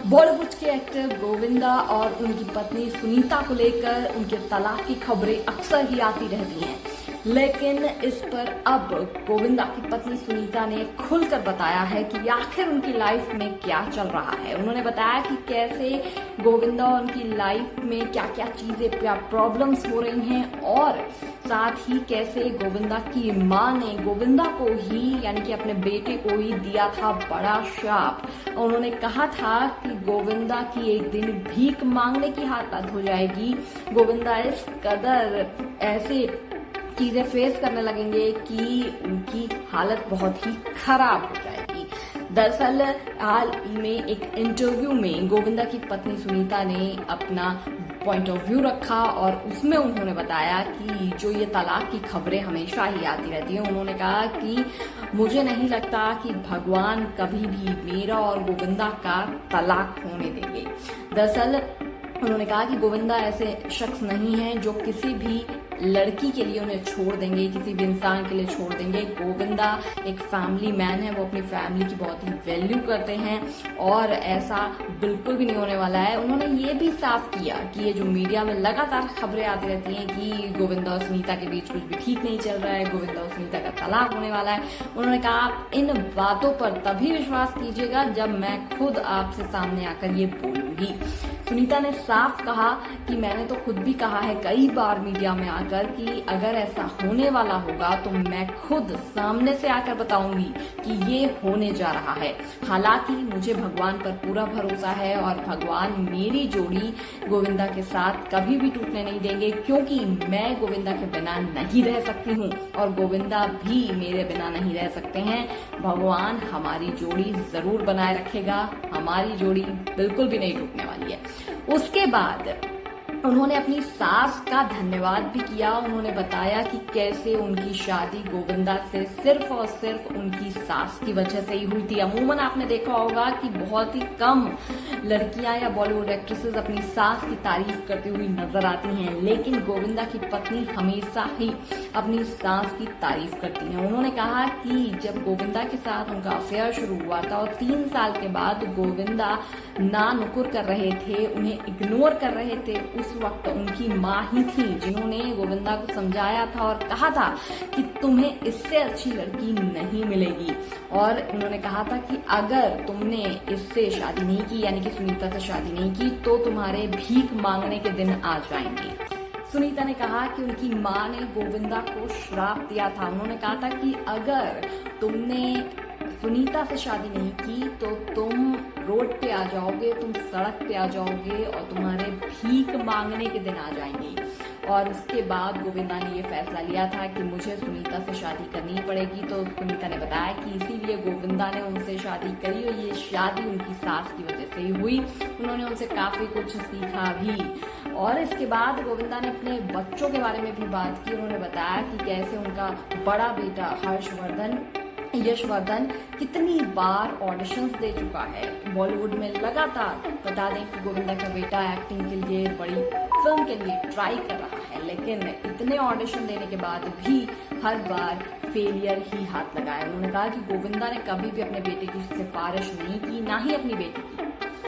बॉलीवुड के एक्टर गोविंदा और उनकी पत्नी सुनीता को लेकर उनके तलाक की खबरें अक्सर ही आती रहती हैं, लेकिन इस पर अब गोविंदा की पत्नी सुनीता ने खुलकर बताया है कि आखिर उनकी लाइफ में क्या चल रहा है। उन्होंने बताया कि कैसे गोविंदा और उनकी लाइफ में क्या क्या चीजें, क्या प्रॉब्लम्स हो रही हैं, और साथ ही कैसे गोविंदा की मां ने गोविंदा को ही यानी कि अपने बेटे को ही दिया था बड़ा श्राप। उन्होंने कहा था कि गोविंदा की एक दिन भीख मांगने की हालत हो जाएगी। गोविंदा इस कदर ऐसे चीजें फेस करने लगेंगे कि उनकी हालत बहुत ही खराब हो जाएगी। दरअसल हाल ही में एक इंटरव्यू में गोविंदा की पत्नी सुनीता ने अपना पॉइंट ऑफ व्यू रखा और उसमें उन्होंने बताया कि जो ये तलाक की खबरें हमेशा ही आती रहती हैं, उन्होंने कहा कि मुझे नहीं लगता कि भगवान कभी भी मेरा और गोविंदा का तलाक होने देंगे। दरअसल उन्होंने कहा कि गोविंदा ऐसे शख्स नहीं है जो किसी भी लड़की के लिए उन्हें छोड़ देंगे, किसी भी इंसान के लिए छोड़ देंगे। गोविंदा एक फैमिली मैन है, वो अपनी फैमिली की बहुत ही वैल्यू करते हैं और ऐसा बिल्कुल भी नहीं होने वाला है। उन्होंने ये भी साफ किया कि ये जो मीडिया में लगातार खबरें आती रहती हैं कि गोविंदा और सुनीता के बीच कुछ भी ठीक नहीं चल रहा है, गोविंदा और सुनीता का तलाक होने वाला है, उन्होंने कहा आप इन बातों पर तभी विश्वास कीजिएगा जब मैं खुद आपसे सामने आकर ये बोलूंगी। सुनीता ने साफ कहा कि मैंने तो खुद भी कहा है कई बार मीडिया में आकर कि अगर ऐसा होने वाला होगा तो मैं खुद सामने से आकर बताऊंगी कि ये होने जा रहा है। हालांकि मुझे भगवान पर पूरा भरोसा है और भगवान मेरी जोड़ी गोविंदा के साथ कभी भी टूटने नहीं देंगे, क्योंकि मैं गोविंदा के बिना नहीं रह सकती हूँ और गोविंदा भी मेरे बिना नहीं रह सकते हैं। भगवान हमारी जोड़ी जरूर बनाए रखेगा, हमारी जोड़ी बिल्कुल भी नहीं टूटने वाली है। उसके बाद उन्होंने अपनी सास का धन्यवाद भी किया। उन्होंने बताया कि कैसे उनकी शादी गोविंदा से सिर्फ और सिर्फ उनकी सास की वजह से ही हुई थी। अमूमन आपने देखा होगा कि बहुत ही कम लड़कियां या बॉलीवुड एक्ट्रेसेस अपनी सास की तारीफ करती हुई नजर आती हैं, लेकिन गोविंदा की पत्नी हमेशा ही अपनी सास की तारीफ करती हैं। उन्होंने कहा कि जब गोविंदा के साथ उनका अफेयर शुरू हुआ था और 3 साल के बाद गोविंदा ना नुकुर कर रहे थे, उन्हें इग्नोर कर रहे थे, उस वक्त उनकी मां ही थी जिन्होंने गोविंदा को समझाया था और कहा था कि तुम्हें इससे अच्छी लड़की नहीं मिलेगी। और उन्होंने कहा था कि अगर तुमने इससे शादी नहीं की, यानी कि सुनीता से शादी नहीं की, तो तुम्हारे भीख मांगने के दिन आ जाएंगे। सुनीता ने कहा कि उनकी मां ने गोविंदा को श्राप दिया था। उन्होंने कहा था कि अगर तुमने सुनीता से शादी नहीं की तो तुम रोड पे आ जाओगे, तुम सड़क पे आ जाओगे और तुम्हारे भीख मांगने के दिन आ जाएंगे। और उसके बाद गोविंदा ने ये फैसला लिया था कि मुझे सुनीता से शादी करनी पड़ेगी। तो सुनीता ने बताया कि इसीलिए गोविंदा ने उनसे शादी करी और ये शादी उनकी सास की वजह से ही हुई। उन्होंने उनसे काफी कुछ सीखा भी। और इसके बाद गोविंदा ने अपने बच्चों के बारे में भी बात की। उन्होंने बताया कि कैसे उनका बड़ा बेटा यशवर्धन कितनी बार ऑडिशंस दे चुका है बॉलीवुड में। लगातार बता दें कि गोविंदा का बेटा एक्टिंग के लिए, बड़ी फिल्म के लिए ट्राई कर रहा है, लेकिन इतने ऑडिशन देने के बाद भी हर बार फेलियर ही हाथ लगाया। उन्होंने कहा कि गोविंदा ने कभी भी अपने बेटे की सिफारिश नहीं की, ना ही अपनी बेटी की।